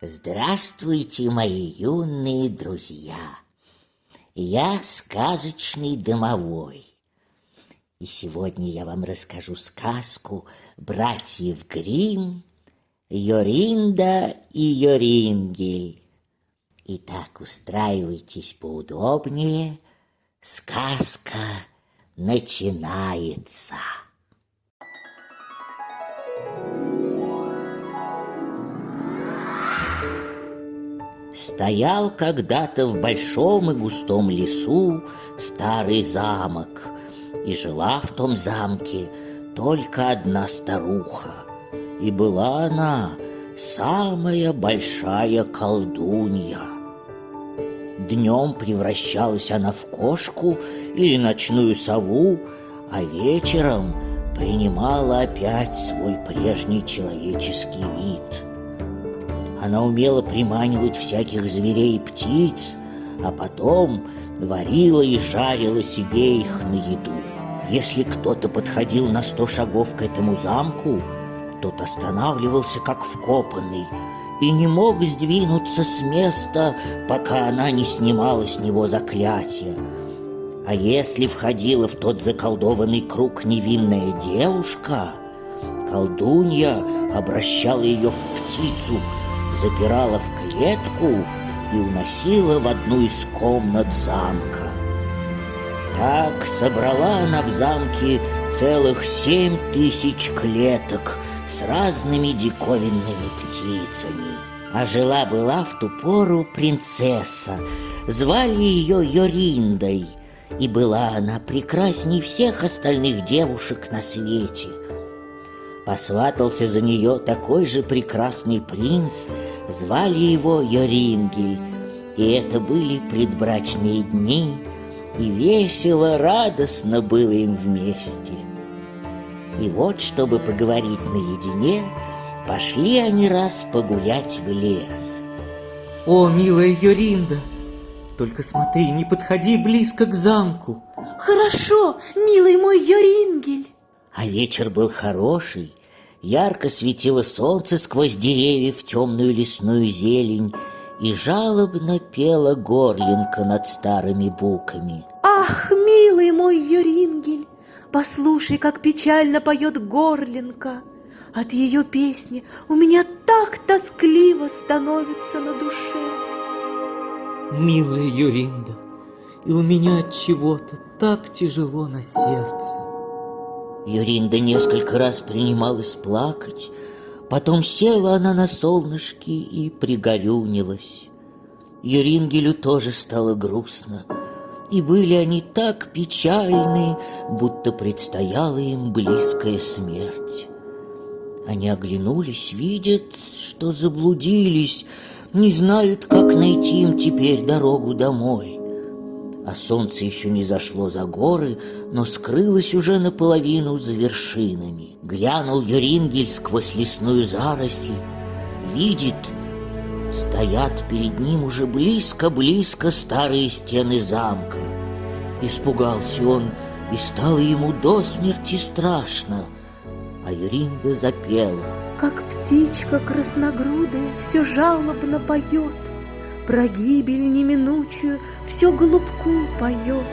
Здравствуйте, мои юные друзья! Я сказочный домовой. И сегодня я вам расскажу сказку братьев Гримм «Йоринда и Йорингель». Итак, устраивайтесь поудобнее. Сказка начинается. Стоял когда-то в большом и густом лесу старый замок, и жила в том замке только одна старуха, и была она самая большая колдунья. Днем превращалась она в кошку или ночную сову, а вечером принимала опять свой прежний человеческий вид. Она умела приманивать всяких зверей и птиц, а потом варила и жарила себе их на еду. Если кто-то подходил на 100 шагов к этому замку, тот останавливался как вкопанный и не мог сдвинуться с места, пока она не снимала с него заклятие. А если входила в тот заколдованный круг невинная девушка, колдунья обращала ее в птицу, запирала в клетку и уносила в одну из комнат замка. Так собрала она в замке целых 7000 клеток с разными диковинными птицами. А жила-была в ту пору принцесса, звали ее Йориндой, и была она прекрасней всех остальных девушек на свете. Посватался за нее такой же прекрасный принц, звали его Йорингель, и это были предбрачные дни, и весело, радостно было им вместе. И вот, чтобы поговорить наедине, пошли они раз погулять в лес. О, милая Йоринда, только смотри, не подходи близко к замку. Хорошо, милый мой Йорингель. А вечер был хороший, ярко светило солнце сквозь деревья в темную лесную зелень, и жалобно пела горлинка над старыми буками. Ах, милый мой Йорингель, послушай, как печально поет горлинка. От ее песни у меня так тоскливо становится на душе. Милая Йоринда, и у меня от чего-то так тяжело на сердце. Йоринда несколько раз принималась плакать, потом села она на солнышке и пригорюнилась. Йорингелю тоже стало грустно, и были они так печальны, будто предстояла им близкая смерть. Они оглянулись, видят, что заблудились, не знают, как найти им теперь дорогу домой. А солнце еще не зашло за горы, но скрылось уже наполовину за вершинами. Глянул Йорингель сквозь лесную заросль, видит, стоят перед ним уже близко-близко старые стены замка. Испугался он, и стало ему до смерти страшно. А Йоринда запела. Как птичка красногрудая все жалобно поет, про гибель неминучую все голубку поет.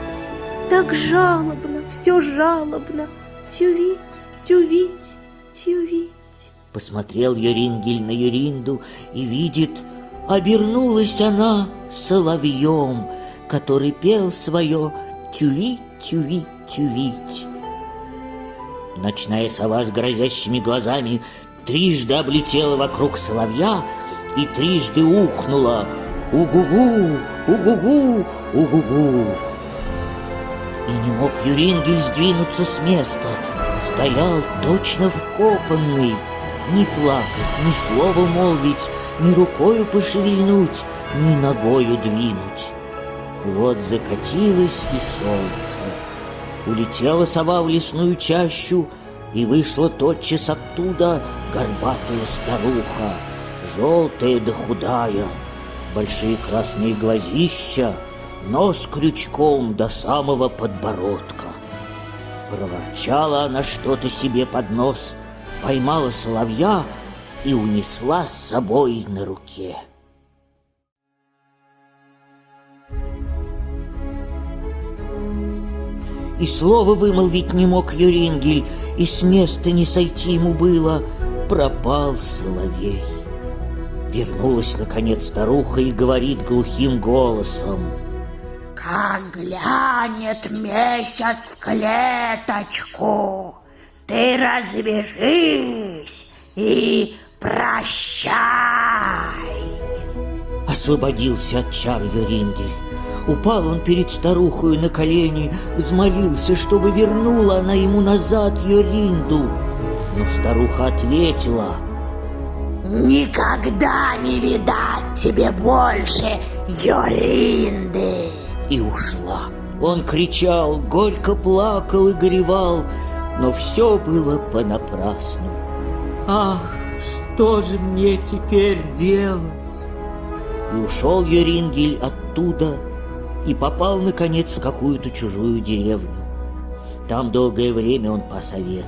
Так жалобно, все жалобно, тювить, тювить, тювить. Посмотрел Йорингель на Йоринду и видит, обернулась она соловьем, который пел свое «Тювить, тювить, тювить». Ночная сова с грозящими глазами трижды облетела вокруг соловья и трижды ухнула «У-гу-гу! У-гу-гу! У-гу-гу!». И не мог Йорингель сдвинуться с места, стоял точно вкопанный, ни плакать, ни слова молвить, ни рукою пошевельнуть, ни ногою двинуть. Вот закатилось и солнце. Улетела сова в лесную чащу, и вышла тотчас оттуда горбатая старуха, желтая да худая, большие красные глазища, нос крючком до самого подбородка. Проворчала она что-то себе под нос, поймала соловья и унесла с собой на руке. И слова вымолвить не мог Йорингель, и с места не сойти ему было. Пропал соловей. Вернулась, наконец, старуха и говорит глухим голосом: «Как глянет месяц в клеточку, ты развяжись и прощай!» Освободился от чар Йорингель. Упал он перед старухою на колени, взмолился, чтобы вернула она ему назад Йоринду. Но старуха ответила: «Никогда не видать тебе больше Йоринды!» И ушла. Он кричал, горько плакал и горевал, но все было понапрасну. Ах, что же мне теперь делать? И ушел Йорингель оттуда и попал, наконец, в какую-то чужую деревню. Там долгое время он пас овец.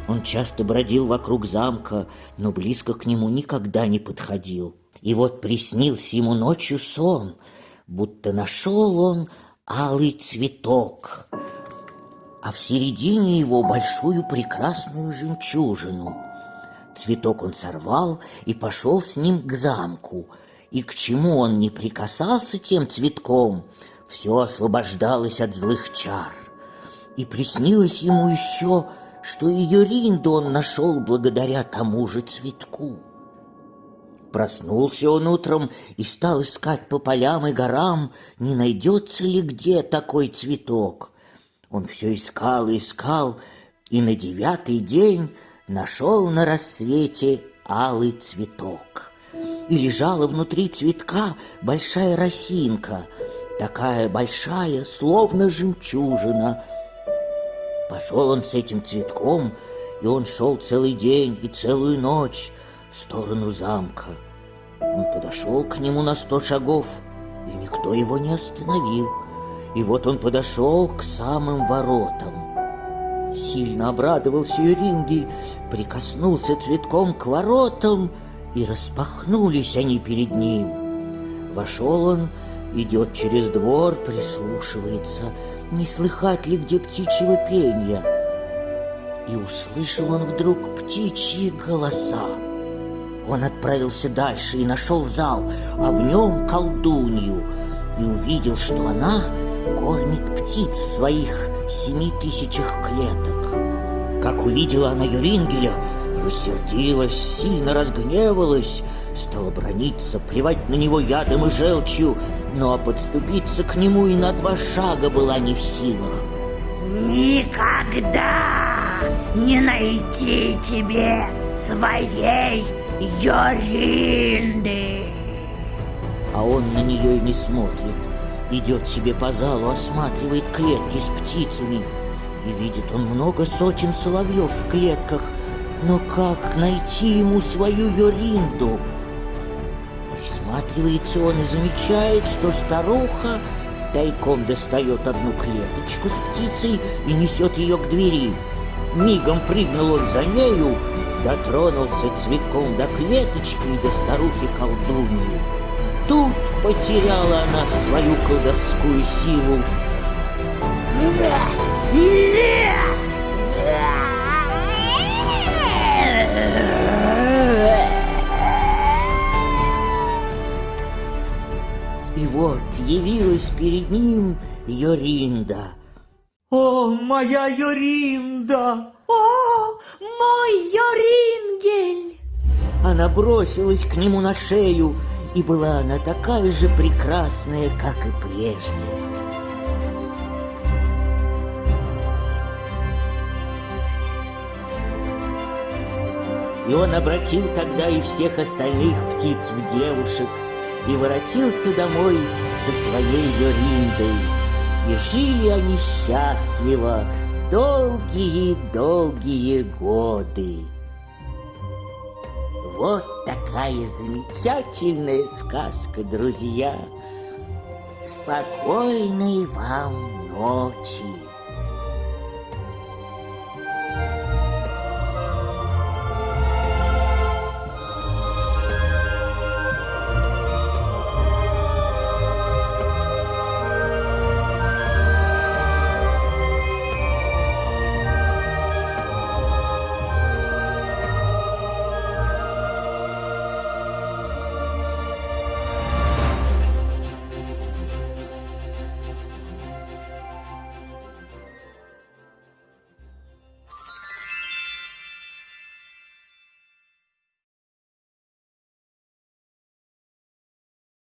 Он часто бродил вокруг замка, но близко к нему никогда не подходил. И вот приснился ему ночью сон, будто нашел он алый цветок, а в середине его большую прекрасную жемчужину. Цветок он сорвал и пошел с ним к замку, и к чему он не прикасался тем цветком, все освобождалось от злых чар. И приснилось ему еще, что и Йоринду он нашел благодаря тому же цветку. Проснулся он утром и стал искать по полям и горам, не найдется ли где такой цветок. Он все искал и искал, и на 9-й день нашел на рассвете алый цветок. И лежала внутри цветка большая росинка, такая большая, словно жемчужина. Пошел он с этим цветком, и он шел целый день и целую ночь в сторону замка. Он подошел к нему на 100 шагов, и никто его не остановил. И вот он подошел к самым воротам. Сильно обрадовался Йорингель, прикоснулся цветком к воротам, и распахнулись они перед ним. Вошел он, идет через двор, прислушивается, не слыхать ли где птичьего пенья. И услышал он вдруг птичьи голоса. Он отправился дальше и нашел зал, а в нем колдунью, и увидел, что она кормит птиц в своих 7000 клеток. Как увидела она Йорингеля, рассердилась, сильно разгневалась, стала браниться, плевать на него ядом и желчью, но подступиться к нему и на 2 шага была не в силах. «Никогда не найти тебе своей Йоринды!» А он на нее и не смотрит. Идет себе по залу, осматривает клетки с птицами. И видит он много сотен соловьев в клетках. Но как найти ему свою Йоринду? Присматривается он и замечает, что старуха тайком достает одну клеточку с птицей и несет ее к двери. Мигом прыгнул он за нею, дотронулся цветком до клеточки и до старухи-колдуньи. Тут потеряла она свою колдовскую силу. Нет! Нет! И вот явилась перед ним Йоринда. О, моя Йоринда! О, мой Йорингель! Она бросилась к нему на шею, и была она такая же прекрасная, как и прежде. И он обратил тогда и всех остальных птиц в девушек, и воротился домой со своей Йориндой. И жили они счастливо долгие-долгие годы. Вот такая замечательная сказка, друзья. Спокойной вам ночи.